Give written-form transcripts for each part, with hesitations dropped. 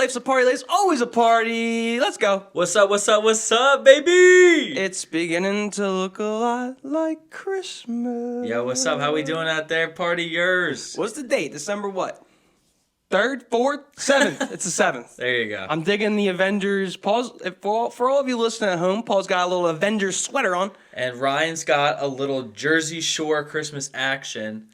life's a party, life's always a party. Let's go. What's up, what's up, what's up, baby? It's beginning to look a lot like Christmas. Yo, what's up? How we doing out there? Party yours. What's the date? December what? 3rd, 4th, 7th. It's the 7th. There you go. I'm digging the Avengers. Paul's, for all of you listening at home, Paul's got a little Avengers sweater on. And Ryan's got a little Jersey Shore Christmas action.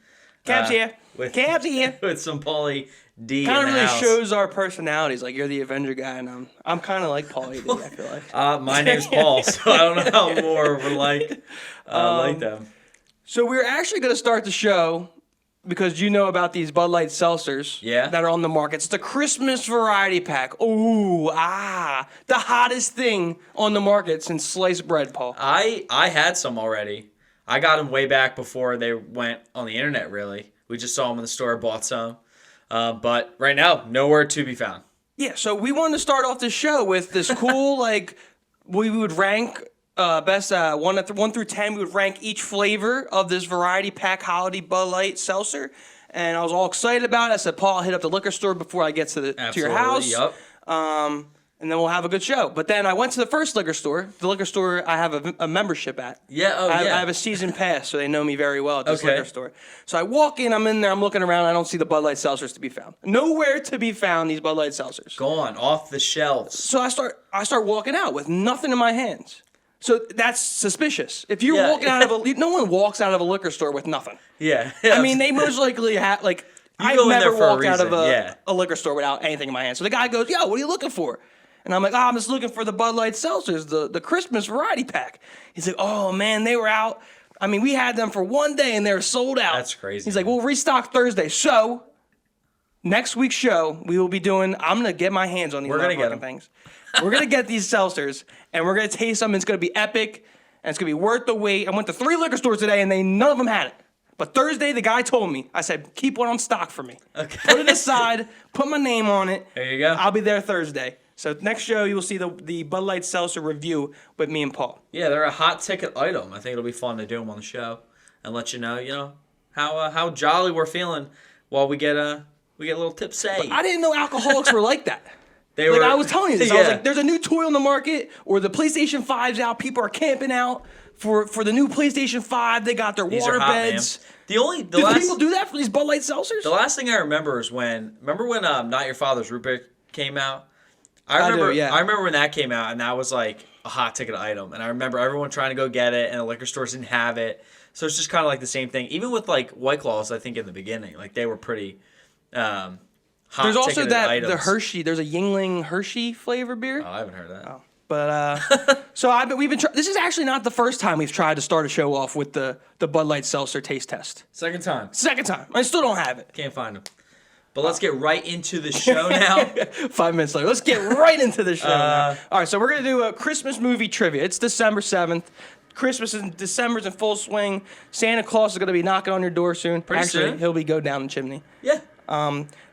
Cabs here. Cabs here. With some Pauly D Kind in of the really house. shows our personalities. Like, you're the Avenger guy, and I'm kind of like Pauly D, I feel like. My name's Paul, so I don't know how more we're like them. So we're actually going to start the show because you know about these Bud Light seltzers that are on the market. It's the Christmas variety pack. Ooh, the hottest thing on the market since sliced bread, Paul. I had some already. I got them way back before they went on the internet, really. We just saw them in the store, bought some. But right now, nowhere to be found. Yeah, so we wanted to start off the show with this cool, like, we would rank best 1 through 10. We would rank each flavor of this variety pack holiday Bud Light seltzer. And I was all excited about it. I said, Paul, I'll hit up the liquor store before I get to your house. Yep. And then we'll have a good show. But then I went to the first liquor store. The liquor store I have a membership at. Yeah, I have a season pass, so they know me very well at this liquor store. So I walk in, I'm in there, I'm looking around, I don't see the Bud Light seltzers to be found. Nowhere to be found, these Bud Light seltzers. Gone, off the shelves. So I start walking out with nothing in my hands. So that's suspicious. If you're walking out of no one walks out of a liquor store with nothing. Yeah. I mean, they most likely have, like, I've never walked out of a liquor store without anything in my hand. So the guy goes, yo, what are you looking for? And I'm like, I'm just looking for the Bud Light seltzers, the Christmas variety pack. He's like, oh, man, they were out. I mean, we had them for one day, and they were sold out. That's crazy. He's like, we'll restock Thursday. So next week's show, we will be doing, I'm going to get my hands on these things. We're going to get these seltzers, and we're going to taste them. It's going to be epic, and it's going to be worth the wait. I went to 3 liquor stores today, and none of them had it. But Thursday, the guy told me, I said, keep one on stock for me. Okay. Put it aside, put my name on it. There you go. I'll be there Thursday. So next show, you will see the Bud Light seltzer review with me and Paul. Yeah, they're a hot ticket item. I think it'll be fun to do them on the show and let you know, how jolly we're feeling while we get a little tipsy. But I didn't know alcoholics were like that. They were. I was telling you this. Yeah. I was like, there's a new toy on the market, or the PlayStation 5's out. People are camping out for the new PlayStation 5. They got their water beds. Man. Do people do that for these Bud Light seltzers? The last thing I remember is when Not Your Father's Root Beer came out. I remember when that came out, and that was like a hot ticket item. And I remember everyone trying to go get it, and the liquor stores didn't have it. So it's just kind of like the same thing. Even with like White Claws, I think in the beginning, like they were pretty hot. There's also items. the Hershey. There's a Yingling Hershey flavor beer. Oh, I haven't heard that. Oh. But so we've been. This is actually not the first time we've tried to start a show off with the Bud Light seltzer taste test. Second time. I still don't have it. Can't find them. But let's get right into the show now. 5 minutes later. Let's get right into the show now. All right, so we're going to do a Christmas movie trivia. It's December 7th. Christmas in December's in full swing. Santa Claus is going to be knocking on your door soon. Pretty soon. He'll be go down the chimney. Yeah.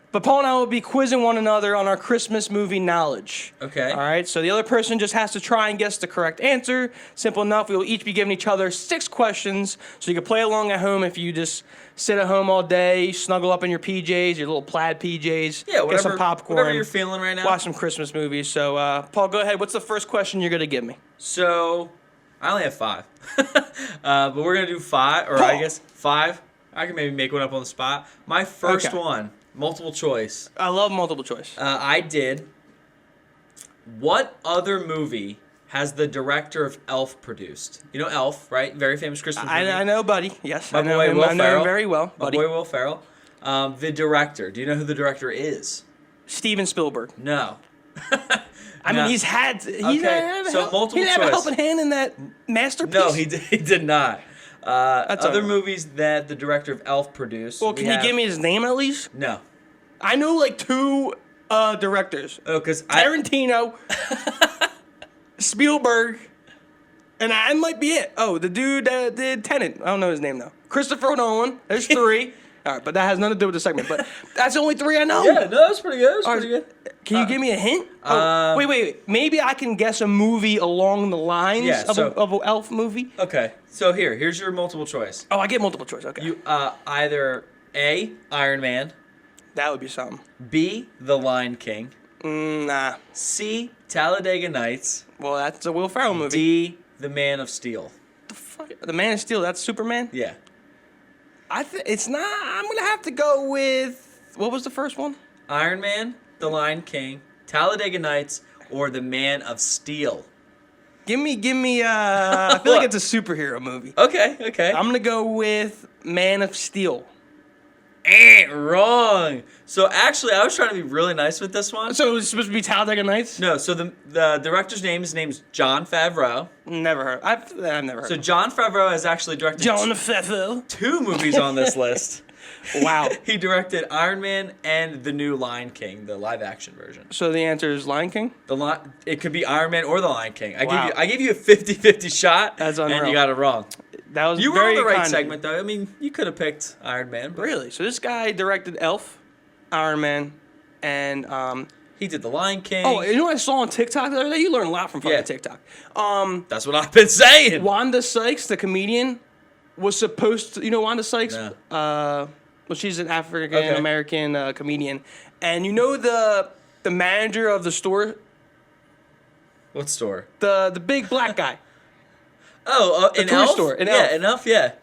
But Paul and I will be quizzing one another on our Christmas movie knowledge. Okay. All right, so the other person just has to try and guess the correct answer. Simple enough. We will each be giving each other 6 questions, so you can play along at home if you just sit at home all day, snuggle up in your PJs, your little plaid PJs, get some popcorn. Whatever you're feeling right now. Watch some Christmas movies. So, Paul, go ahead. What's the first question you're going to give me? So, I only have 5. But we're going to do 5, or Paul. I guess 5. I can maybe make one up on the spot. My first one, multiple choice. I love multiple choice. I did. What other movie has the director of Elf produced? You know Elf, right? Very famous Christmas movie. I know, buddy. Yes, My I know boy him. Will I know Ferrell. him very well, buddy. My boy Will Ferrell. The director. Do you know who the director is? Steven Spielberg. No. I mean, he's had multiple he had a choice. helping hand in that masterpiece. No, he did not. Other all right. movies that the director of Elf produced. Well, can you give me his name at least? No. I know like 2 directors. Oh, because Tarantino, Spielberg, and I might be it. Oh, the dude that did Tenet. I don't know his name though. Christopher Nolan. There's 3. All right, but that has nothing to do with the segment. But that's the only 3 I know. Yeah, no, that's pretty good. That's pretty good. Can you give me a hint? Wait. Maybe I can guess a movie along the lines of an Elf movie. Okay, so here's your multiple choice. Oh, I get multiple choice. Okay. You either A, Iron Man, That would be something. B, The Lion King, Nah. C. Talladega Nights. Well, that's a Will Ferrell movie. D. The Man of Steel. The fuck? The Man of Steel. That's Superman. Yeah. It's not. I'm gonna have to go with. What was the first one? Iron Man, The Lion King, Talladega Nights, or The Man of Steel. Give me. I feel like it's a superhero movie. Okay. I'm gonna go with Man of Steel. Wrong. So actually, I was trying to be really nice with this one. So it's supposed to be Talladega Nights? No. So the director's name's Jon Favreau. Never heard. I've never heard. So Jon Favreau has actually directed Jon Favreau. 2 movies on this list. Wow. He directed Iron Man and the new Lion King, the live action version. So the answer is Lion King? It could be Iron Man or the Lion King. Wow. I gave you a 50-50 shot. That's unreal. And you got it wrong. That was You were very on the right kind segment, though. I mean, you could have picked Iron Man. But Really? So this guy directed Elf, Iron Man, and he did the Lion King. oh, you know what I saw on TikTok the other day? You learn a lot from fucking Yeah. TikTok. That's what I've been saying. Wanda Sykes, the comedian, was supposed to. You know Wanda Sykes? No. Well, she's an African American comedian, and you know the manager of the store, What store? the big black guy. Oh, an toy Elf? store, an yeah, Elf. an Elf, yeah.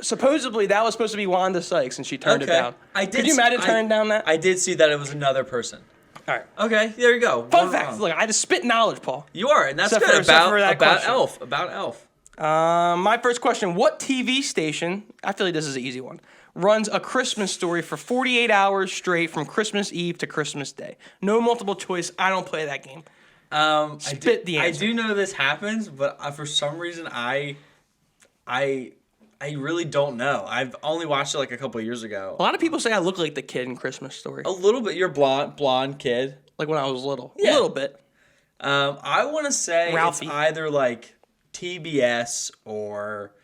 Supposedly that was supposed to be Wanda Sykes, and she turned it down. Could you imagine turning down that? I did see that it was another person. All right. Okay, there you go. Fun One fact. wrong. Look, I just spit knowledge, Paul. You are, and that's Except good. for that About question. Elf. About Elf. My first question: what TV station? I feel like this is an easy one. Runs A Christmas Story for 48 hours straight from Christmas Eve to Christmas Day. No multiple choice. I don't play that game. The answer. I do know this happens, but for some reason I really don't know. I've only watched it like a couple of years ago. A lot of people say I look like the kid in Christmas Story. A little bit. You're blonde kid. Like when I was little. Yeah. A little bit. I want to say Ralphie. it's either like TBS or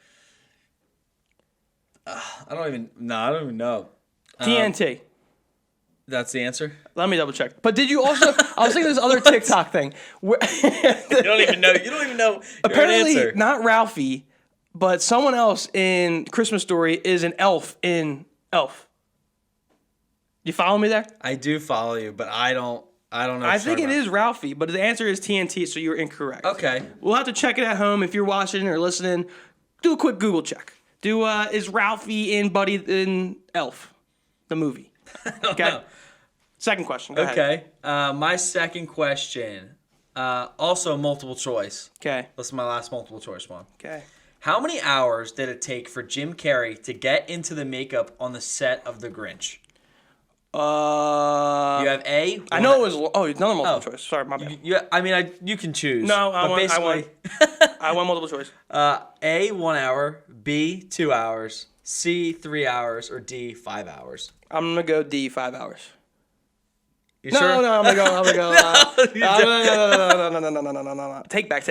I don't even know. TNT. That's the answer. Let me double check. But did you also? I was thinking this other TikTok thing. You don't even know. You don't even know. Apparently, your answer. not Ralphie, but someone else in Christmas Story is an elf in Elf. You follow me there? I do follow you, but I don't know. I think it is Ralphie, but the answer is TNT, so you're incorrect. Okay. We'll have to check it at home if you're watching or listening. Do a quick Google check. Is Ralphie in Buddy in Elf, the movie? Okay. know. Second question. Go ahead. Okay. My second question, also multiple choice. Okay. This is my last multiple choice one. Okay. How many hours did it take for Jim Carrey to get into the makeup on the set of The Grinch? You have A. I know it was. Oh, another multiple choice. Sorry, my bad. You can choose. No, I but won. basically, I won multiple choice. A, 1 hour. B, 2 hours. C, 3 hours. Or D, 5 hours. I'm gonna go D, 5 hours. You sure? No, I'm gonna go. No. Take back.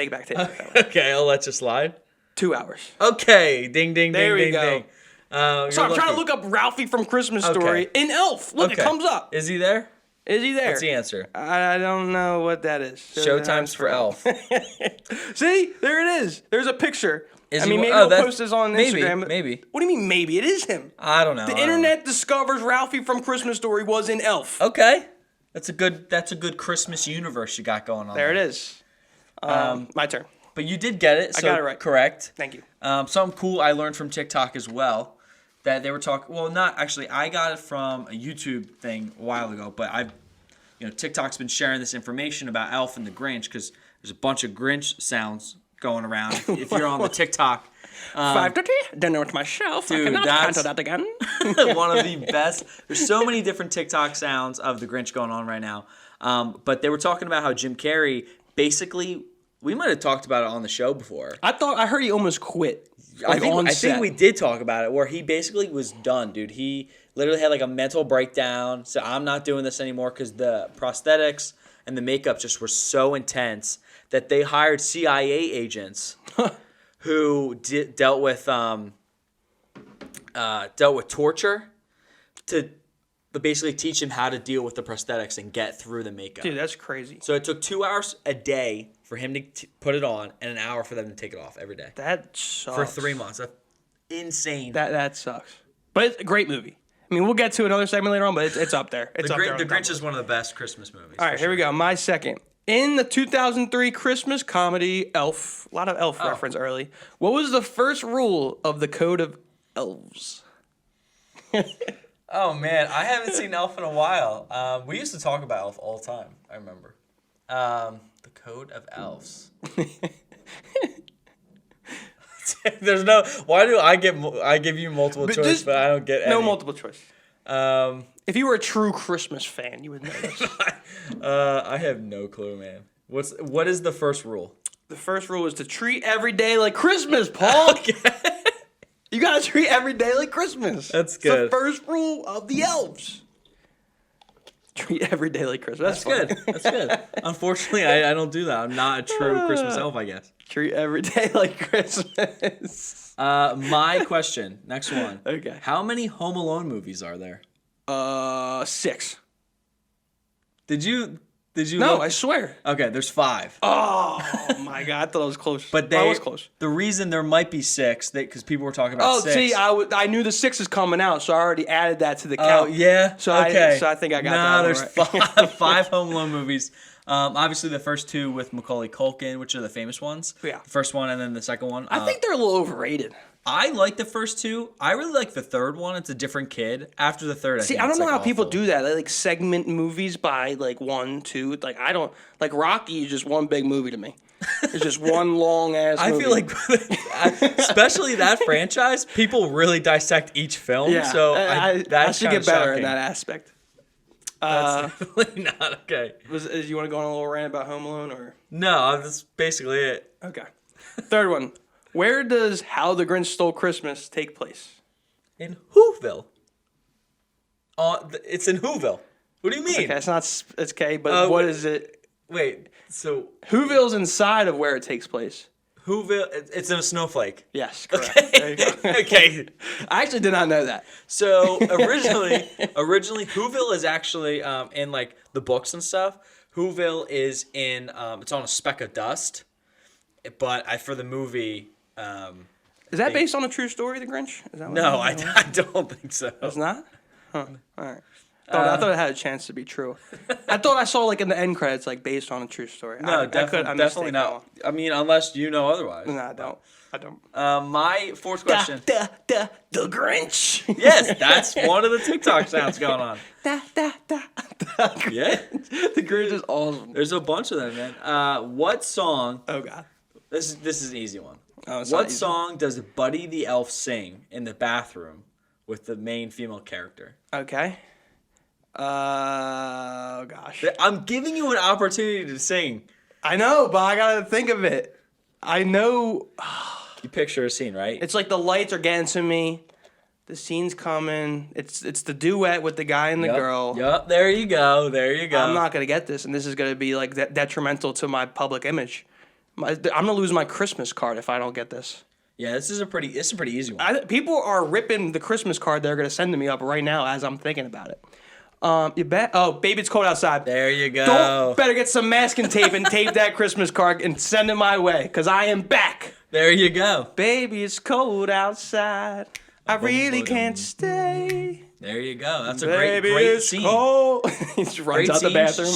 Okay, I'll let you slide. 2 hours. Okay, ding, ding, There ding, we ding, go. ding. So I'm trying to look up Ralphie from Christmas Story in Elf. Look, it comes up. Is he there? Is he there? What's the answer? I don't know what that is. Showtimes for Elf. See, there it is. There's a picture. Maybe oh, we'll post this on maybe, Instagram. Maybe. What do you mean maybe? It is him. I don't know. The internet discovers Ralphie from Christmas Story was in Elf. Okay. That's a good Christmas universe you got going on. There it is. My turn. But you did get it. So I got it right. Correct. Thank you. Something cool I learned from TikTok as well. That they were talking. Well, not actually. I got it from a YouTube thing a while ago. But TikTok's been sharing this information about Elf and the Grinch because there's a bunch of Grinch sounds going around. If you're on the TikTok. 5:30. Dinner with myself. Dude, I cannot that's cancel that again. one of the best. There's so many different TikTok sounds of the Grinch going on right now. But they were talking about how Jim Carrey basically. We might have talked about it on the show before. I heard he almost quit. I think we did talk about it, where he basically was done, dude. He literally had like a mental breakdown. So I'm not doing this anymore because the prosthetics and the makeup just were so intense that they hired CIA agents who dealt with torture to basically teach him how to deal with the prosthetics and get through the makeup. Dude, that's crazy. So it took 2 hours a day for him to put it on and an hour for them to take it off every day. That sucks. For 3 months. That's insane. That sucks. But it's a great movie. I mean, we'll get to another segment later on, but it's up there. It's up there. The Grinch is one of the best Christmas movies. All right, here we go. My second. In the 2003 Christmas comedy Elf, a lot of Elf reference early. What was the first rule of the Code of Elves? Oh, man. I haven't seen Elf in a while. We used to talk about Elf all the time, I remember. The Code of Elves. There's no... Why do I give you multiple choice, but I don't get any? No multiple choice. If you were a true Christmas fan, you would know this. I have no clue, man. What is the first rule? The first rule is to treat every day like Christmas, Paul. Okay. You gotta treat every day like Christmas. That's good. It's the first rule of the elves. Treat every day like Christmas. That's good. That's good. Unfortunately, I don't do that. I'm not a true Christmas elf, I guess. Treat every day like Christmas. My question. Next one. Okay. How many Home Alone movies are there? 6. Did you? No, look? I swear. Okay, there's 5. Oh my God, I thought I was close. But I was close. The reason there might be 6, because people were talking about 6. Oh, see, I knew the 6 is coming out, so I already added that to the count. Oh, yeah? So okay. I think I got that. No, there's right. 5 Home Alone movies. Obviously, the first 2 with Macaulay Culkin, which are the famous ones. Yeah. The first one and then the second one. I think they're a little overrated. I like the first 2. I really like the third one. It's a different kid. After the third, I don't know how people do that. They like segment movies by like 1, 2. Like I don't like Rocky is just one big movie to me. It's just one long ass movie. I feel like, especially that franchise, people really dissect each film. Yeah, so I should get better in that aspect. That's definitely not okay. You want to go on a little rant about Home Alone or? No, that's basically it. Okay. Third one. Where does How the Grinch Stole Christmas take place? In Whoville. It's in Whoville. What do you mean? Okay, it's okay, but what is it? Wait, so... Whoville's inside of where it takes place. Whoville, it's in a snowflake. Yes, correct. Okay. There you go. Okay. I actually did not know that. So, originally, Whoville is actually, in, like, the books and stuff, Whoville is in, it's on a speck of dust, but for the movie... is that based on a true story, The Grinch? Is that no, I don't think so. It's not? Huh. All right. I thought it had a chance to be true. I thought I saw like in the end credits like based on a true story. No, definitely not. I mean, unless you know otherwise. No, I don't. My fourth question. The Grinch. Yes, that's one of the TikTok sounds going on. Yeah. The Grinch is awesome. There's a bunch of them, man. What song? Oh God. This is an easy one. Oh, what song does Buddy the Elf sing in the bathroom with the main female character? Okay. Oh gosh. I'm giving you an opportunity to sing. I know, but I gotta think of it. I know. You picture a scene, right? It's like the lights are getting to me. The scene's coming. It's the duet with the guy and the girl. Yep. There you go. I'm not gonna get this, and this is gonna be like detrimental to my public image. I'm gonna lose my Christmas card if I don't get this. Yeah, this is a pretty easy one. People are ripping the Christmas card they're gonna send to me up right now as I'm thinking about it. You bet. Oh, baby, it's cold outside. There you go. Better get some masking tape and tape that Christmas card and send it my way, cause I am back. There you go. Baby, it's cold outside. I really can't stay. There you go. That's a Baby, great scene. Cold. He just runs out the bathroom.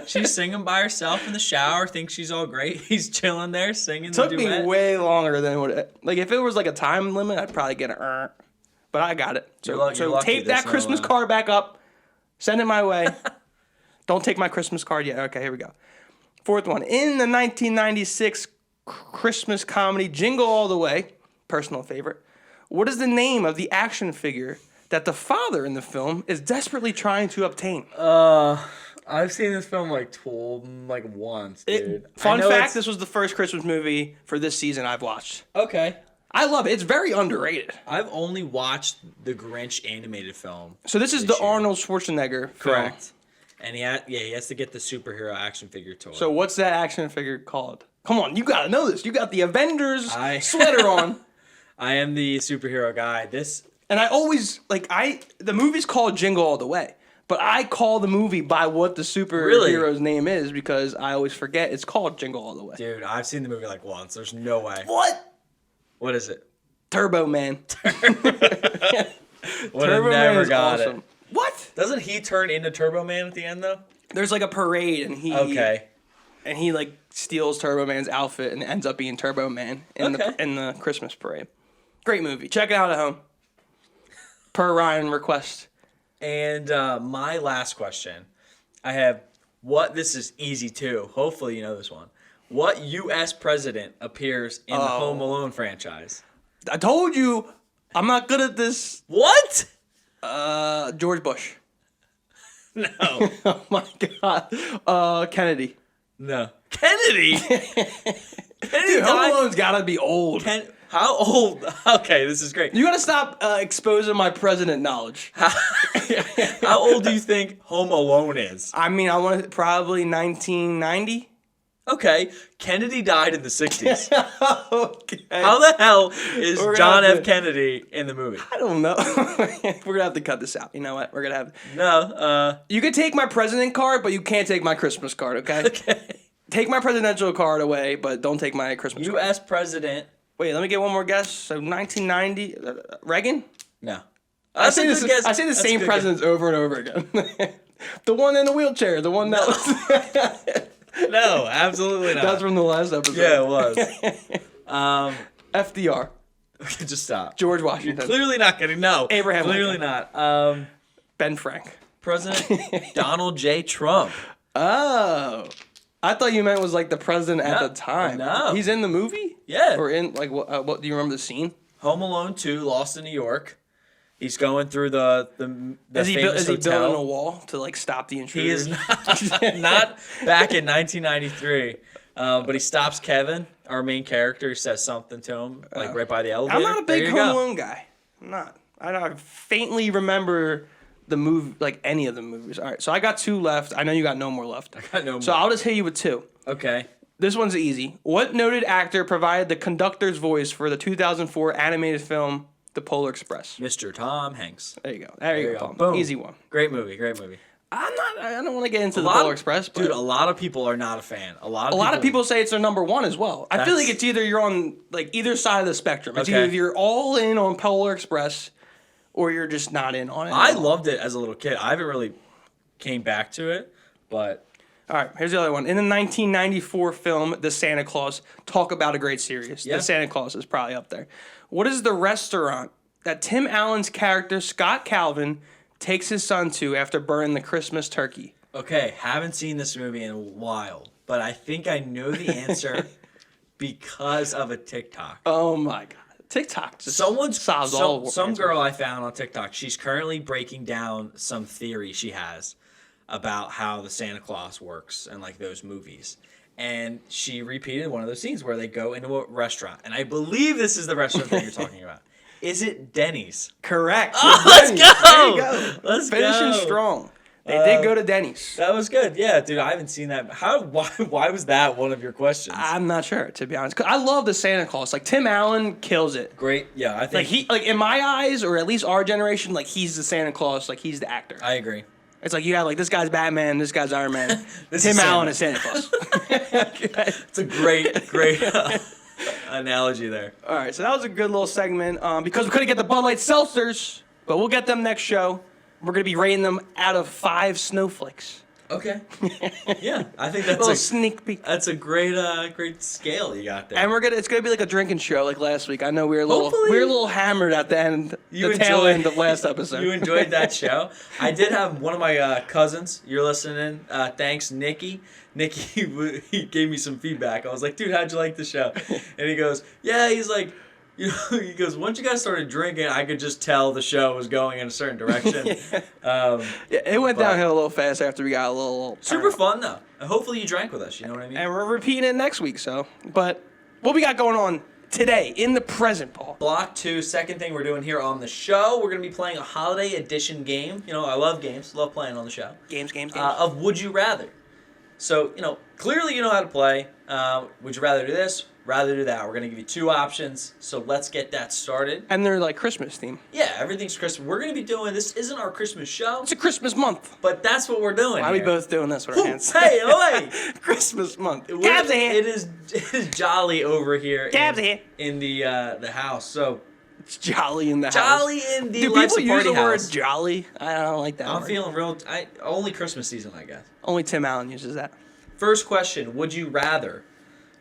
She's singing by herself in the shower. Thinks she's all great. He's chilling there singing. Took me way longer than what. Like if it was like a time limit, I'd probably get a. But I got it. So tape that Christmas card back up. Send it my way. Don't take my Christmas card yet. Okay, here we go. Fourth one. In the 1996 Christmas comedy Jingle All the Way, personal favorite, what is the name of the action figure that the father in the film is desperately trying to obtain? I've seen this film like once, dude. Fun fact, this was the first Christmas movie for this season I've watched. Okay. I love it. It's very underrated. I've only watched the Grinch animated film. So this is the Arnold Schwarzenegger film. Correct. And he has to get the superhero action figure toy. So what's that action figure called? Come on, you gotta know this. You got the Avengers sweater on. I am the superhero guy. And I always the movie's called Jingle All the Way, but I call the movie by what the superhero's name is because I always forget it's called Jingle All the Way. Dude, I've seen the movie like once. There's no way. What? What is it? Turbo Man. Would have never got awesome. it. What? Doesn't he turn into Turbo Man at the end though? There's like a parade and he like steals Turbo Man's outfit and ends up being Turbo Man in the Christmas parade. Great movie. Check it out at home. Per Ryan request. And my last question, I have this is easy too. Hopefully you know this one. What U.S. president appears in the Home Alone franchise? I told you I'm not good at this. What? George Bush. No. Oh my God. Kennedy. No. Kennedy? Dude, Home Alone's gotta be old. How old? Okay, this is great. You gotta stop exposing my president knowledge. How old do you think Home Alone is? I mean, I want probably 1990. Okay, Kennedy died in the 60s. Okay. How the hell is John F. Kennedy in the movie? I don't know. We're gonna have to cut this out. You know what? We're gonna have... No, You can take my president card, but you can't take my Christmas card, okay? Okay. Take my presidential card away, but don't take my Christmas card. U.S. president... Wait, let me get one more guess. So 1990... Reagan? No. I say the same presidents over and over again. The one in the wheelchair. The one that was... No, absolutely not. That's from the last episode. Yeah, it was. FDR. Just stop. George Washington. You're clearly not getting... No. Abraham Clearly Lincoln. not. Ben Frank. President Donald J. Trump. Oh. I thought you meant was like the president at the time. No. He's in the movie? Yeah. Or in, like, what do you remember the scene? Home Alone 2, Lost in New York. He's going through the is he famous hotel. Building a wall to like stop the intruders? He is not back in 1993, but he stops Kevin, our main character. He says something to him, like right by the elevator. I'm not a big Home Alone guy. I'm not. I faintly remember the movie, like any of the movies. All right, so I got 2 left. I know you got no more left. I got no more. So I'll just hit you with 2. Okay. This one's easy. What noted actor provided the conductor's voice for the 2004 animated film The Polar Express? Mr. Tom Hanks. There you go. There you go. Boom. Easy one. Great movie. Great movie. I don't want to get into the Polar Express, but dude, a lot of people are not a fan. A lot of people say it's their number 1 as well. I feel like it's either you're on like either side of the spectrum. It's either you're all in on Polar Express or you're just not in on it. I loved it as a little kid. I haven't really came back to it, but all right, here's the other one. In the 1994 film The Santa Claus, talk about a great series. Yeah. The Santa Claus is probably up there. What is the restaurant that Tim Allen's character Scott Calvin takes his son to after burning the Christmas turkey? Okay, haven't seen this movie in a while, but I think I know the answer because of a TikTok. Oh my God. TikTok just solves all some girl I found on TikTok, she's currently breaking down some theory she has about how the Santa Claus works and like those movies. And she repeated one of those scenes where they go into a restaurant. And I believe this is the restaurant that you're talking about. Is it Denny's? Correct. Oh, let's go. There you go. Let's Finishing go. strong. They did go to Denny's. That was good. Yeah, dude, I haven't seen that. Why was that one of your questions? I'm not sure, to be honest. 'Cause I love the Santa Claus. Like, Tim Allen kills it. Great. Yeah, I think. Like in my eyes, or at least our generation, like, he's the Santa Claus. Like, he's the actor. I agree. It's like, you have, like, this guy's Batman, this guy's Iron Man. Tim Allen is Santa Claus. It's a great analogy there. All right, so that was a good little segment. Because we couldn't get the Bud Light Seltzers, but we'll get them next show. We're going to be rating them out of 5 snowflakes. Okay. Yeah, I think that's a little sneak peek. That's a great scale you got there. And it's gonna be like a drinking show like last week. I know we were a little hammered at the end, tail end of last episode. You enjoyed that show. I did have one of my cousins. You're listening. Thanks, Nikki. Nikki, he gave me some feedback. I was like, dude, how'd you like the show? And he goes, yeah. He's like, he goes, once you guys started drinking, I could just tell the show was going in a certain direction. Yeah, it went downhill a little fast after we got a little... Super fun, though. Hopefully you drank with us, you know what I mean? And we're repeating it next week, so... But what we got going on today, in the present, Paul? Block 2, second thing we're doing here on the show, we're going to be playing a holiday edition game. You know, I love games. Love playing on the show. Games. Of Would You Rather. So, clearly you know how to play. Would you rather do this? Rather do that. We're going to give you 2 options, so let's get that started. And they're like Christmas theme. Yeah, everything's Christmas. We're going to be doing, this isn't our Christmas show. It's a Christmas month. But that's what we're doing. Why are we both doing this with our hands? Hey, away! Christmas month. It is jolly over here Gabs here. in the house. So It's jolly in the house. Jolly in the Do Life's people a use Party the word house. jolly? I don't like that I'm word. feeling real. Only Christmas season, I guess. Only Tim Allen uses that. First question: would you rather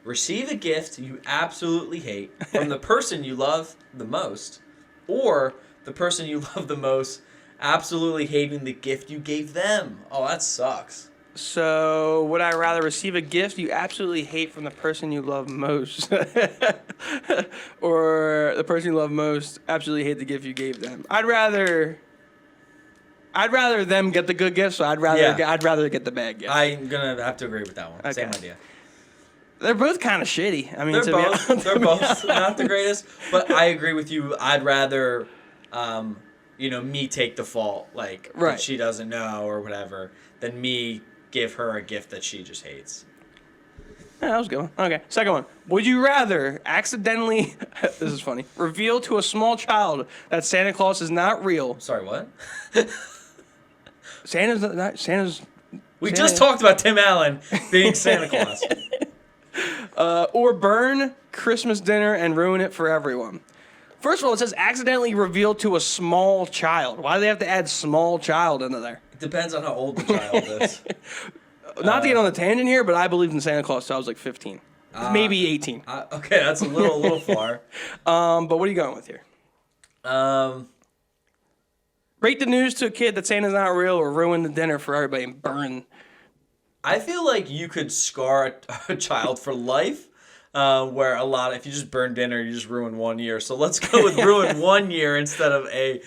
receive a gift you absolutely hate from the person you love the most, or the person you love the most absolutely hating the gift you gave them? Oh, that sucks. So, would I rather receive a gift you absolutely hate from the person you love most, or the person you love most absolutely hate the gift you gave them? I'd rather them get the good gift, so I'd rather get the bad gift. I'm gonna have to agree with that one. Okay. Same idea. They're both kind of shitty. I mean, They're both not the greatest, but I agree with you. I'd rather, me take the fault, like that she doesn't know or whatever, than me give her a gift that she just hates. Yeah, that was a good one. Okay, second one. Would you rather accidentally, this is funny, reveal to a small child that Santa Claus is not real? Sorry, what? Santa's. We just talked about Tim Allen being Santa Claus. Or burn Christmas dinner and ruin it for everyone. First of all, it says accidentally reveal to a small child. Why do they have to add small child into there? It depends on how old the child is. Not to get on the tangent here, but I believed in Santa Claus till I was like 15. Maybe 18. Okay, that's a little far. But what are you going with here? Break the news to a kid that Santa's not real or ruin the dinner for everybody and burn. I feel like you could scar a child for life, where if you just burn dinner, you just ruin 1 year. So let's go with ruin 1 year instead of a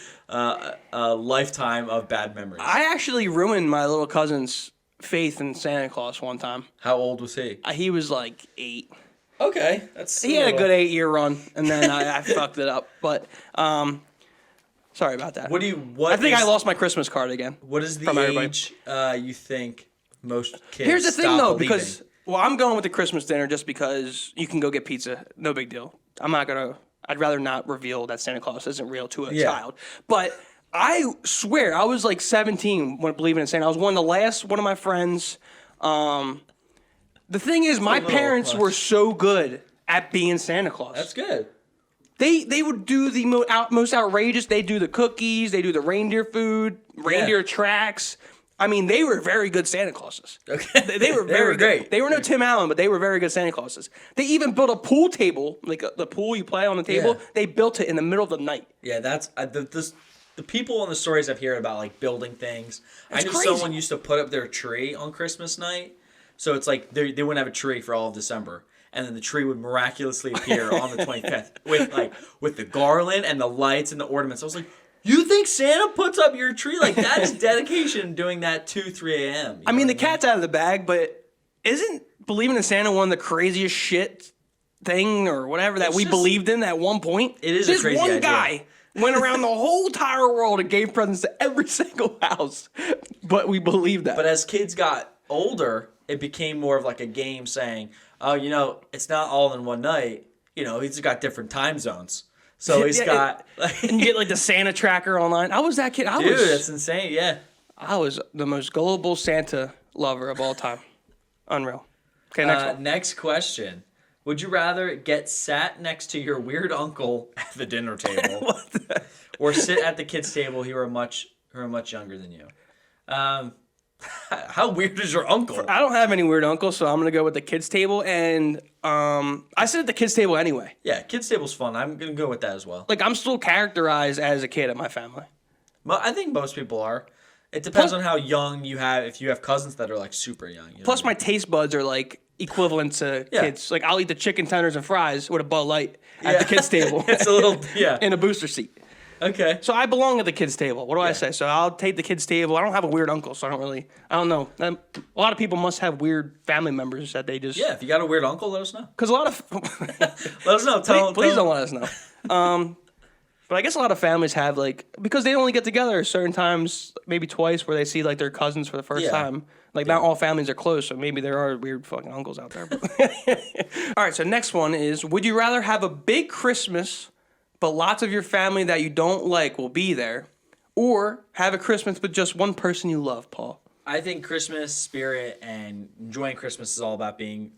lifetime of bad memories. I actually ruined my little cousin's faith in Santa Claus one time. How old was he? He was like 8. Okay, he had a good 8-year run, and then I fucked it up. But sorry about that. I think I lost my Christmas card again. What is the age you think most kids? Here's the thing, though, believing? because I'm going with the Christmas dinner just because you can go get pizza, no big deal. I'd rather not reveal that Santa Claus isn't real to a child. But I swear, I was like 17 when believing in Santa. I was one of my friends. The thing is, my parents were so good at being Santa Claus. That's good. They would do the most outrageous. They do the cookies. They do the reindeer food, reindeer tracks. I mean, they were very good Santa Clauses. Okay. They were very great. Good. They were no Tim Allen, but they were very good Santa Clauses. They even built a pool table, like the pool you play on the table. Yeah. They built it in the middle of the night. Yeah, that's the people on the stories I've heard about, like building things. That's I knew crazy. someone used to put up their tree on Christmas night, so it's like they wouldn't have a tree for all of December. And then the tree would miraculously appear on the 25th with the garland and the lights and the ornaments. I was like, you think Santa puts up your tree? Like, that is dedication doing that 2-3 a.m. I mean, the cat's out of the bag, but isn't believing in Santa one of the craziest shit thing or whatever that we believed in at one point? It is a crazy idea. This one guy went around the whole entire world and gave presents to every single house, but we believed that. But as kids got older, it became more of like a game saying, oh, it's not all in one night. He's got different time zones. So he's got... and you get like the Santa tracker online. I was that kid. Dude, that's insane, yeah. I was the most gullible Santa lover of all time. Unreal. Okay, next question. Would you rather get sat next to your weird uncle at the dinner table or sit at the kids' table who are much younger than you? How weird is your uncle? I don't have any weird uncles, so I'm going to go with the kids' table. And I sit at the kids' table anyway. Yeah, kids' table's fun. I'm going to go with that as well. Like, I'm still characterized as a kid at my family. Well, I think most people are. It depends on how young you have. If you have cousins that are, like, super young. Plus, my taste buds are, like, equivalent to kids. Like, I'll eat the chicken tenders and fries with a Bud Light at the kids' table. It's a little, in a booster seat. Okay. So I belong at the kids' table. What do I say? So I'll take the kids' table. I don't have a weird uncle, so I don't know. A lot of people must have weird family members that they just... Yeah, if you got a weird uncle, let us know. Because a lot of... Let us know. Please don't let us know. But I guess a lot of families have, like... Because they only get together certain times, maybe twice, where they see, like, their cousins for the first time. Like, not all families are close, so maybe there are weird fucking uncles out there. But all right, so next one is, would you rather have a big Christmas... but lots of your family that you don't like will be there, or have a Christmas with just one person you love, Paul? I think Christmas spirit and enjoying Christmas is all about being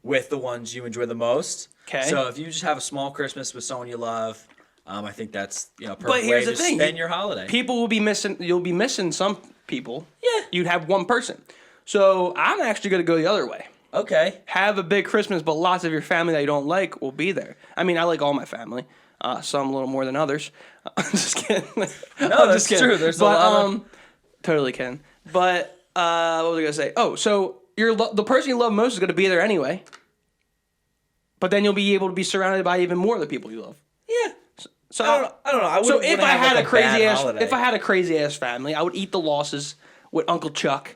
with the ones you enjoy the most. Okay. So if you just have a small Christmas with someone you love, I think that's perfect way to spend your holiday. People will be missing. You'll be missing some people. Yeah. You'd have one person. So I'm actually going to go the other way. Okay. Have a big Christmas, but lots of your family that you don't like will be there. I mean, I like all my family. Some a little more than others. I'm just kidding. No, that's true. There's a lot. Totally kidding. But what was I gonna say? Oh, so the person you love most is gonna be there anyway. But then you'll be able to be surrounded by even more of the people you love. Yeah. So I don't know. So if I had a crazy ass family, I would eat the losses with Uncle Chuck.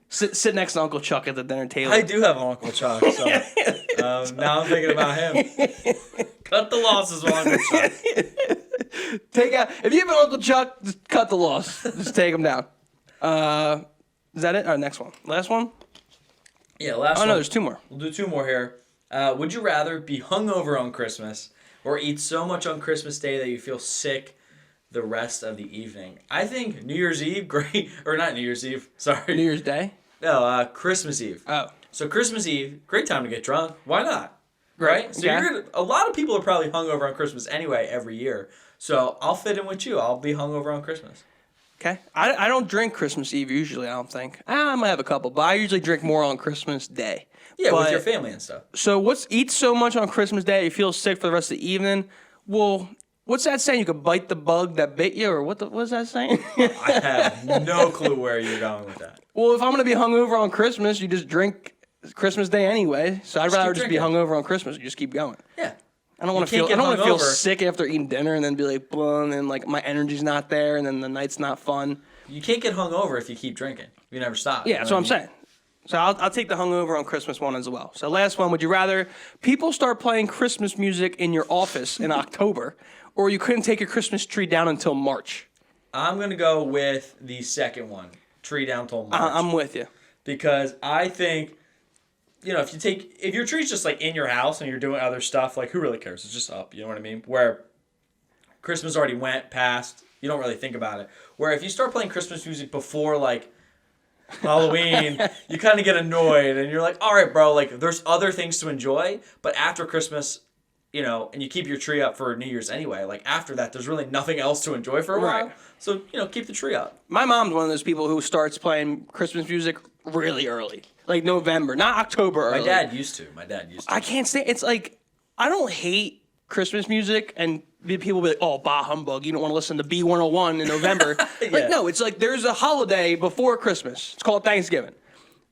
Sit next to Uncle Chuck at the dinner table. I do have an Uncle Chuck, so now I'm thinking about him. Cut the losses with Uncle Chuck. If you have an Uncle Chuck, just cut the loss. Just take him down. Is that it? All right, next one. Last one? Yeah, last one. Oh, no, there's two more. We'll do two more here. Would you rather be hungover on Christmas or eat so much on Christmas Day that you feel sick the rest of the evening? I think New Year's Eve, great. Or not New Year's Eve, sorry. New Year's Day? No, Christmas Eve. Oh. So Christmas Eve, great time to get drunk. Why not? Right? So a lot of people are probably hungover on Christmas anyway every year. So I'll fit in with you. I'll be hungover on Christmas. Okay. I don't drink Christmas Eve usually, I don't think. I might have a couple, but I usually drink more on Christmas Day. Yeah, with your family and stuff. So eat so much on Christmas Day you feel sick for the rest of the evening? Well, what's that saying? You could bite the bug that bit you, or what was that saying? I have no clue where you're going with that. Well, if I'm going to be hungover on Christmas, you just drink Christmas Day anyway. So I'd rather just be hungover on Christmas. You just keep going. Yeah. I don't want to feel sick after eating dinner and then be like, blah, and then like my energy's not there and then the night's not fun. You can't get hungover if you keep drinking. You never stop. Yeah, that's what I'm saying. So I'll take the hungover on Christmas one as well. So last one, would you rather people start playing Christmas music in your office in October, or you couldn't take your Christmas tree down until March? I'm going to go with the second one, tree down till March. I'm with you. Because I think, if your tree's just like in your house and you're doing other stuff, like who really cares? It's just up, you know what I mean? Where Christmas already went past, you don't really think about it. Where if you start playing Christmas music before like Halloween, you kind of get annoyed and you're like, all right, bro, like there's other things to enjoy, but after Christmas, and you keep your tree up for New Year's anyway, like after that, there's really nothing else to enjoy for a while. Right. So, keep the tree up. My mom's one of those people who starts playing Christmas music really early, like November, not October early. My dad used to. I can't say, it's like, I don't hate Christmas music, and people be like, oh, bah humbug, you don't want to listen to B101 in November. Yeah. Like, no, it's like there's a holiday before Christmas. It's called Thanksgiving.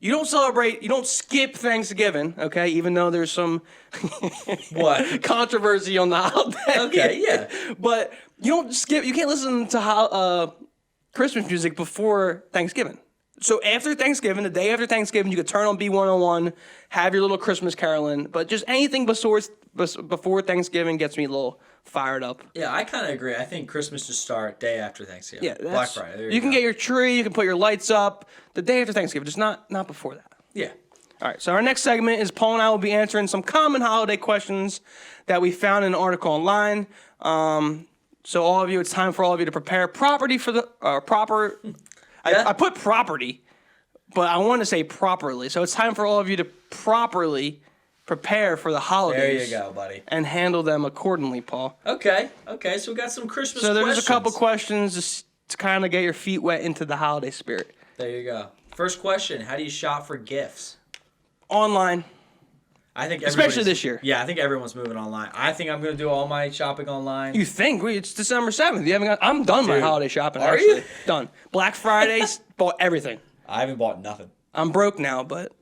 You don't skip Thanksgiving, okay, even though there's some controversy on the holiday. Okay, yeah. But you can't listen to Christmas music before Thanksgiving. So after Thanksgiving, the day after Thanksgiving, you could turn on B101, have your little Christmas caroling, but just anything before Thanksgiving gets me a little fired up. Yeah, I kind of agree. I think Christmas should start day after Thanksgiving. Yeah, Black Friday. There you can get your tree, you can put your lights up the day after Thanksgiving, just not before that. Yeah. All right, so our next segment is Paul and I will be answering some common holiday questions that we found in an article online. So all of you, it's time for all of you to prepare property for the proper. Yeah. I put property, but I want to say properly. So it's time for all of you to properly prepare for the holidays. There you go, buddy. And handle them accordingly, Paul. Okay, so we got some Christmas questions. So there's a couple questions just to kind of get your feet wet into the holiday spirit. There you go. First question, how do you shop for gifts? Online. I think especially this year. Yeah, I think everyone's moving online. I think I'm going to do all my shopping online. You think? It's December 7th. You haven't I'm done my holiday shopping. Are you? Done. Black Friday, bought everything. I haven't bought nothing. I'm broke now, but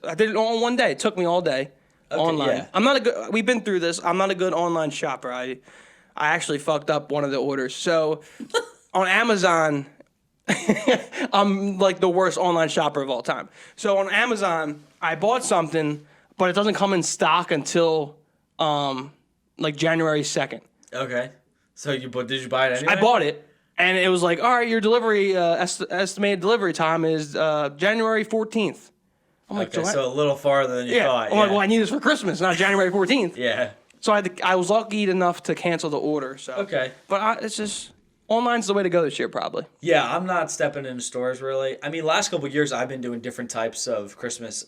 I did it all in one day. It took me all day online. Yeah. I'm not a good. We've been through this. I'm not a good online shopper. I actually fucked up one of the orders. So on Amazon, I'm like the worst online shopper of all time. So on Amazon, I bought something, but it doesn't come in stock until like January 2nd. Okay. So did you buy it anyway? I bought it, and it was like, all right, your delivery estimated delivery time is January 14th. I'm like, okay, so a little farther than you thought. I'm like, well, I need this for Christmas, not January 14th. Yeah. So I was lucky enough to cancel the order. So okay, but it's just Online's the way to go this year, probably. Yeah, I'm not stepping into stores really. I mean, last couple of years I've been doing different types of Christmas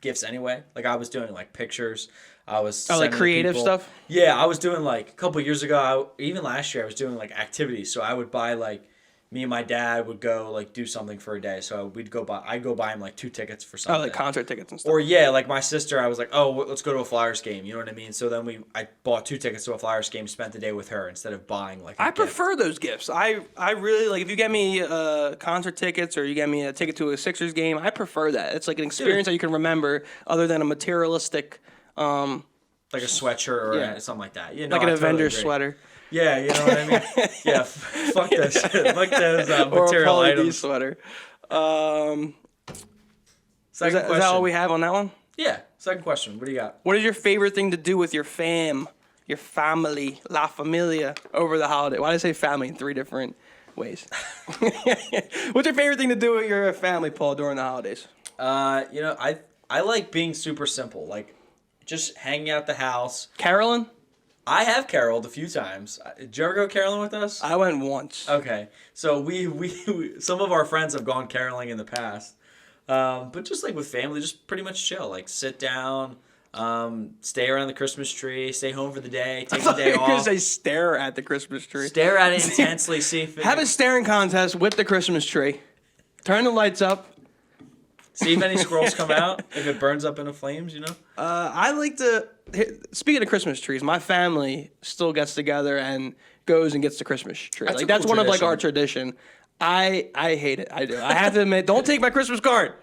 gifts anyway. Like I was doing like pictures. I was like creative stuff. Yeah, I was doing like a couple of years ago. Even last year I was doing like activities. So I would buy like me and my dad would go like do something for a day. So I'd go buy him like 2 tickets for something. Oh, like concert tickets and stuff. Or yeah, like my sister, I was like, oh, let's go to a Flyers game. You know what I mean? So then I bought 2 tickets to a Flyers game, spent the day with her instead of buying like. I prefer those gifts. I really like if you get me concert tickets or you get me a ticket to a Sixers game. I prefer that. It's like an experience that you can remember other than a materialistic. Like a sweatshirt or something like that. Like an Avengers sweater. Yeah, you know what I mean? Yeah, fuck that shit. Fuck those material items. Sweater. Second question. Is that all we have on that one? Yeah. Second question. What do you got? What is your favorite thing to do with your family, la familia, over the holiday? Why did I say family in 3 different ways? What's your favorite thing to do with your family, Paul, during the holidays? I like being super simple. Like, just hanging out the house. Caroling? I have caroled a few times. Did you ever go caroling with us? I went once. Okay. So we some of our friends have gone caroling in the past. But just like with family, just pretty much chill. Like sit down, stay around the Christmas tree, stay home for the day, take the day off. I was going to say stare at the Christmas tree. Stare at it intensely, see if it... Have a staring contest with the Christmas tree. Turn the lights up. See if any squirrels come out, if it burns up into flames, you know? I like to... Speaking of Christmas trees, my family still gets together and goes and gets the Christmas tree. That's cool one of like our tradition. I hate it. I do. I have to admit, don't take my Christmas card.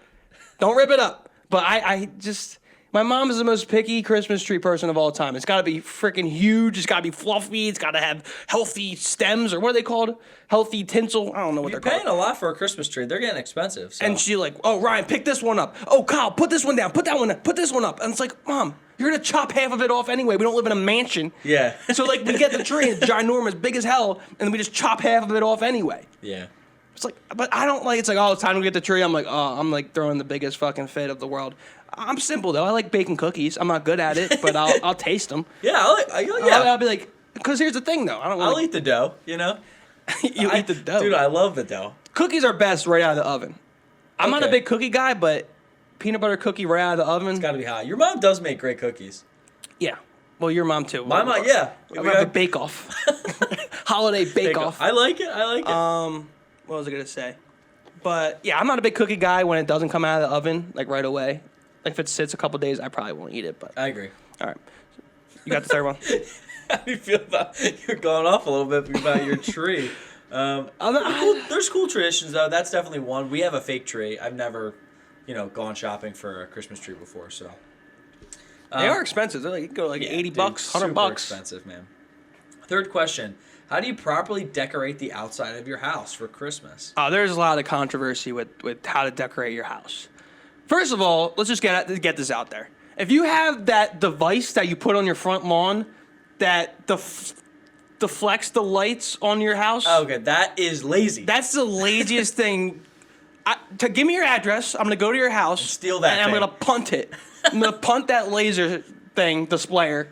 Don't rip it up. But I just... My mom is the most picky Christmas tree person of all time. It's got to be freaking huge. It's got to be fluffy. It's got to have healthy stems, or what are they called? Healthy tinsel. I don't know what they're called. You're paying a lot for a Christmas tree. They're getting expensive. So. And she like, oh, Ryan, pick this one up. Oh, Kyle, put this one down. Put that one up. Put this one up. And it's like, Mom, you're going to chop half of it off anyway. We don't live in a mansion. Yeah. So like we get the tree, it's ginormous, big as hell, and we just chop half of it off anyway. Yeah. It's like, but I don't like, it's like, oh, it's time to get the tree. I'm like, oh, I'm like throwing the biggest fucking fit of the world. I'm simple though. I like baking cookies. I'm not good at it, but I'll taste them. Yeah, I'll be like, because here's the thing though. I'll eat the dough. You know, eat the dough, dude. I love the dough. Cookies are best right out of the oven. I'm not a big cookie guy, but peanut butter cookie right out of the oven. It's gotta be hot. Your mom does make great cookies. Yeah. Well, your mom too. My mom, yeah. We have a bake off. Holiday bake off. I like it. What was I gonna say? But yeah, I'm not a big cookie guy when it doesn't come out of the oven like right away. Like if it sits a couple days, I probably won't eat it. But I agree. All right, you got the third one. How do you feel about you're going off a little bit about your tree? There's cool traditions though. That's definitely one. We have a fake tree. I've never, gone shopping for a Christmas tree before. So they are expensive. They're like $80, $100. Expensive, man. Third question. How do you properly decorate the outside of your house for Christmas? There's a lot of controversy with how to decorate your house. First of all, let's just get this out there. If you have that device that you put on your front lawn that deflects the lights on your house. Okay, that is lazy. That's the laziest thing. Give me your address. I'm going to go to your house. And steal that I'm going to punt it. I'm going to punt that laser displayer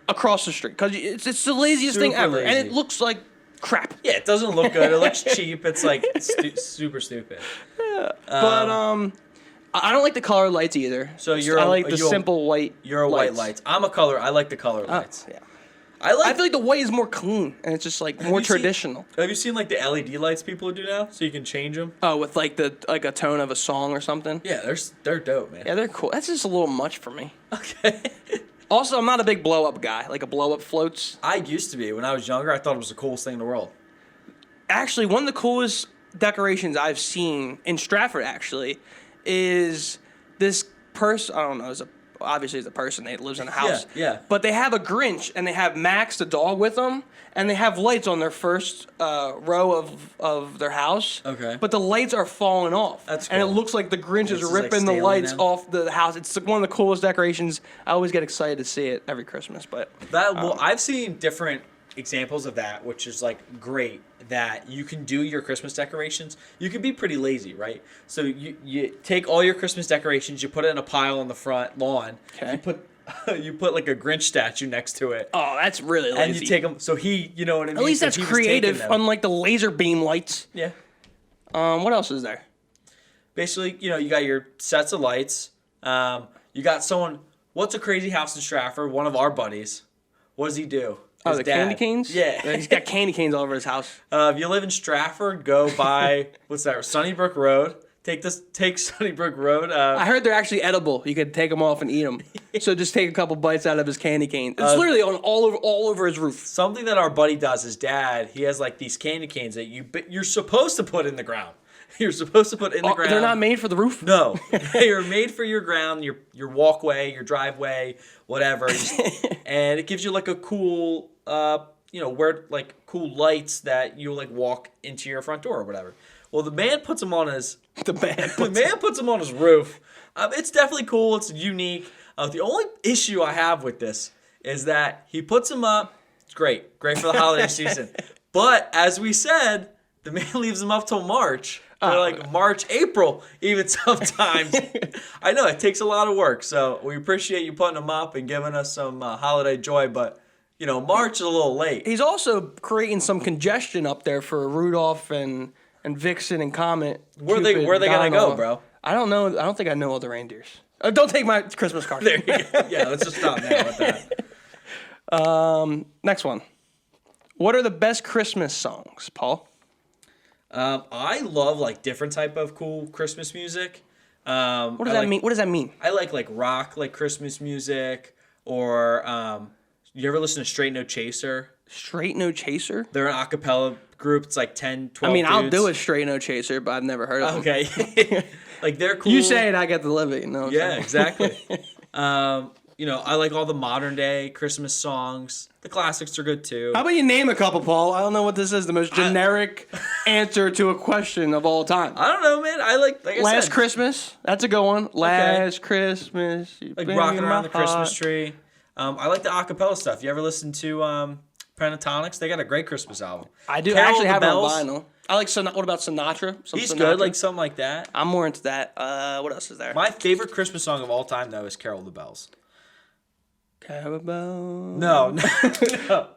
across the street because it's the laziest thing ever, and it looks like crap. Yeah, it doesn't look good. It looks cheap. It's like super stupid. Yeah. But I don't like the color lights either. So I like the simple white. You're a white lights. I'm a color. I like the color lights. Yeah. I feel like the white is more clean and it's just like more traditional. Have you seen like the LED lights people do now, so you can change them? Oh, with like a tone of a song or something. Yeah, they're dope, man. Yeah, they're cool. That's just a little much for me. Okay. Also, I'm not a big blow up guy. Like a blow up floats. I used to be when I was younger. I thought it was the coolest thing in the world. Actually, one of the coolest decorations I've seen in Stratford actually is this person. I don't know. Obviously, it's a person that lives in a house. Yeah. But they have a Grinch, and they have Max the dog with them, and they have lights on their first row of their house. Okay. But the lights are falling off. That's cool. And it looks like the Grinch is ripping the lights off the house. It's one of the coolest decorations. I always get excited to see it every Christmas. But I've seen different examples of that, which is like great. That you can do your Christmas decorations. You can be pretty lazy, right? So you take all your Christmas decorations, you put it in a pile on the front lawn. Okay. You put you put like a Grinch statue next to it. Oh, that's really lazy. And you take them. So he, you know what I mean? At least that's creative, unlike the laser beam lights. Yeah. What else is there? Basically, you got your sets of lights. You got someone. What's a crazy house in Stratford? One of our buddies. What does he do? Oh, the candy canes? Yeah. He's got candy canes all over his house. If you live in Stratford, go by, what's that, Sunnybrook Road. Take Sunnybrook Road. I heard they're actually edible. You could take them off and eat them. So just take a couple bites out of his candy cane. It's literally on all over his roof. Something that our buddy does, his dad, he has like these candy canes that you're supposed to put in the ground. You're supposed to put in the ground. They're not made for the roof? No. They're made for your ground, your walkway, your driveway, whatever. And it gives you like a cool, where like cool lights that you like walk into your front door or whatever. Well, the man puts them on his puts them on his roof. It's definitely cool. It's unique. The only issue I have with this is that he puts them up. It's great for the holiday season. But as we said, the man leaves them up till March. Or like March, April, even sometimes. I know it takes a lot of work, so we appreciate you putting them up and giving us some holiday joy. But March is a little late. He's also creating some congestion up there for Rudolph and Vixen and Comet. Where are they gonna go, bro? I don't know. I don't think I know all the reindeers. Don't take my Christmas card. There you go. Yeah, let's just stop now with that. Next one. What are the best Christmas songs, Paul? I love like different type of cool Christmas music. What does that mean? What does that mean? I like rock, like Christmas music, or you ever listen to Straight No Chaser? Straight No Chaser? They're an a cappella group. It's like 10, 12 dudes. I'll do a Straight No Chaser, but I've never heard of them. Okay. Like they're cool. You say it, I get to live it. Yeah, exactly. I like all the modern day Christmas songs. The classics are good too. How about you name a couple, Paul? I don't know what this is. The most generic answer to a question of all time. I don't know, man. I like Last Christmas. That's a good one. Last Christmas. Like rocking around the Christmas tree. I like the acapella stuff. You ever listen to Pentatonics? They got a great Christmas album. I do. I actually have it on vinyl. I like what about Sinatra? He's good, like something like that. I'm more into that. What else is there? My favorite Christmas song of all time, though, is Carol the Bells. Carol bells. No.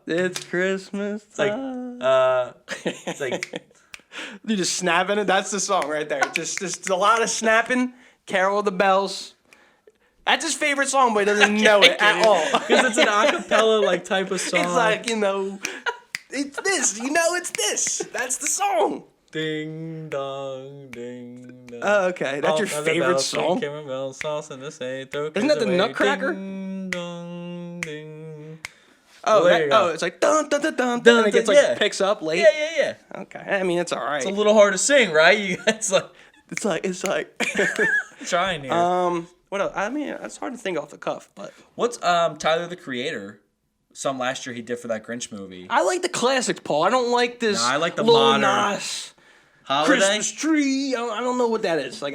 It's Christmas time. It's like you just snapping it. That's the song right there. Just a lot of snapping. Carol the Bells. That's his favorite song, but he doesn't know it at all. Because it's an acapella like type of song. It's like it's this. It's this. That's the song. Ding dong, ding dong. Oh, okay. That's your favorite song? Isn't that the Nutcracker? Ding dong, ding. Oh, it's like dun dun dun dun, dun and it gets picks up late. Yeah. Okay. I mean, it's all right. It's a little hard to sing, right? It's like. Trying here. What else? I mean, it's hard to think off the cuff, but what's Tyler the Creator? Some last year he did for that Grinch movie. I like the classics, Paul. I don't like this. No, I like the Lil modern Nas holiday Christmas tree. I don't know what that is. Like,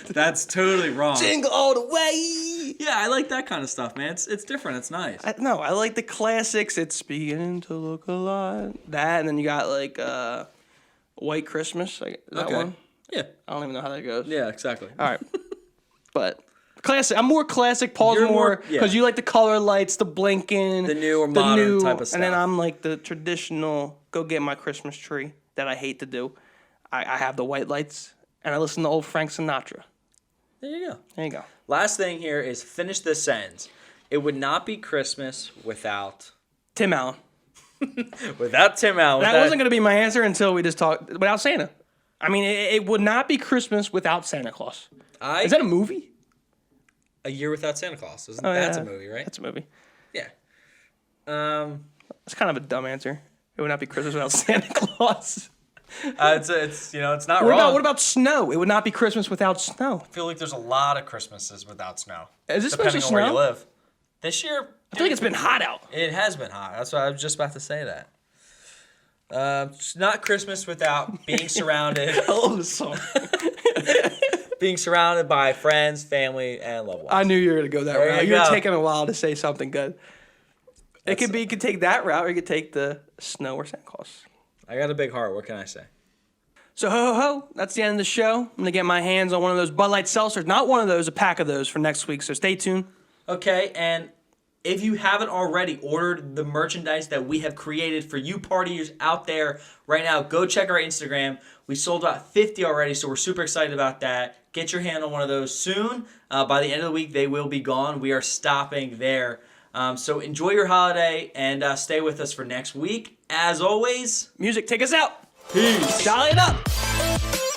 that's totally wrong. Jingle all the way. Yeah, I like that kind of stuff, man. It's different. It's nice. I like the classics. It's beginning to look a lot. That, and then you got like White Christmas. Like, that one. Yeah. I don't even know how that goes. Yeah, exactly. All right, but. Classic. I'm more classic. Paul's more because you like the color lights, the blinking, the new or modern type of stuff. And then I'm like the traditional. Go get my Christmas tree that I hate to do. I have the white lights and I listen to old Frank Sinatra. There you go. Last thing here is finish this sentence. It would not be Christmas without Tim Allen. Without Tim Allen. That wasn't going to be my answer until we just talked without Santa. I mean, it would not be Christmas without Santa Claus. Is that a movie? A Year Without Santa Claus. That's a movie, right? That's a movie. Yeah. That's kind of a dumb answer. It would not be Christmas without Santa Claus. It's not wrong. What about snow? It would not be Christmas without snow. I feel like there's a lot of Christmases without snow. Is this depending supposed on to where snow? you live? This year, I feel like it's been hot out. It has been hot. That's why I was just about to say that. It's not Christmas without being surrounded. I love this song. Being surrounded by friends, family, and loved ones. I knew you were going to go that route. You were taking a while to say something good. You could take that route, or you could take the snow or Santa Claus. I got a big heart. What can I say? So ho, that's the end of the show. I'm going to get my hands on one of those Bud Light seltzers. Not one of those, a pack of those for next week. So stay tuned. Okay, and if you haven't already ordered the merchandise that we have created for you partiers out there right now, go check our Instagram. We sold about 50 already, so we're super excited about that. Get your hand on one of those soon. By the end of the week, they will be gone. We are stopping there. So enjoy your holiday and stay with us for next week. As always, music, take us out. Peace. Dial it up.